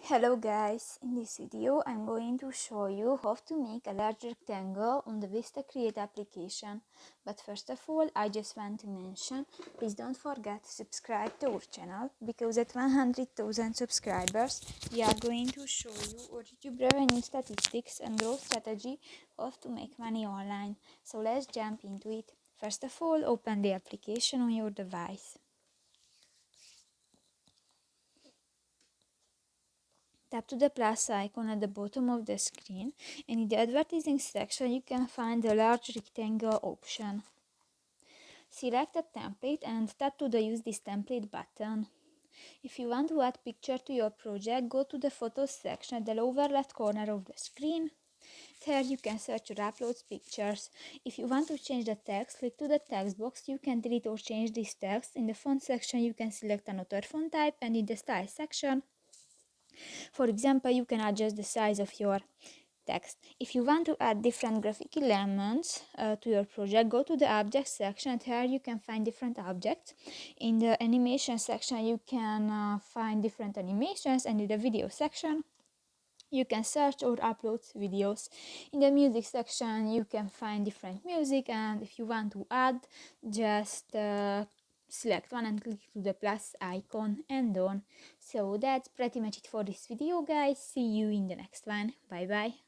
Hello guys, in this video I'm going to show you how to make a large rectangle on the VistaCreate application. But first of all, I just want to mention, please don't forget to subscribe to our channel, because at 100,000 subscribers we are going to show you our YouTube revenue statistics and growth strategy of to make money online. So let's jump into it. First of all, open the application on your device. Tap to the plus icon at the bottom of the screen, and in the advertising section you can find the large rectangle option. Select a template and tap to the use this template button. If you want to add picture to your project, go to the photos section at the lower left corner of the screen. There you can search or upload pictures. If you want to change the text, click to the text box. You can delete or change this text. In the font section you can select another font type, and in the style section, for example, you can adjust the size of your text. If you want to add different graphic elements to your project, go to the object section, and here you can find different objects. In the animation section you can find different animations, and in the video section you can search or upload videos. In the music section you can find different music, and if you want to add, just select one and click to the plus icon and done. So that's pretty much it for this video guys. See you in the next one. Bye bye.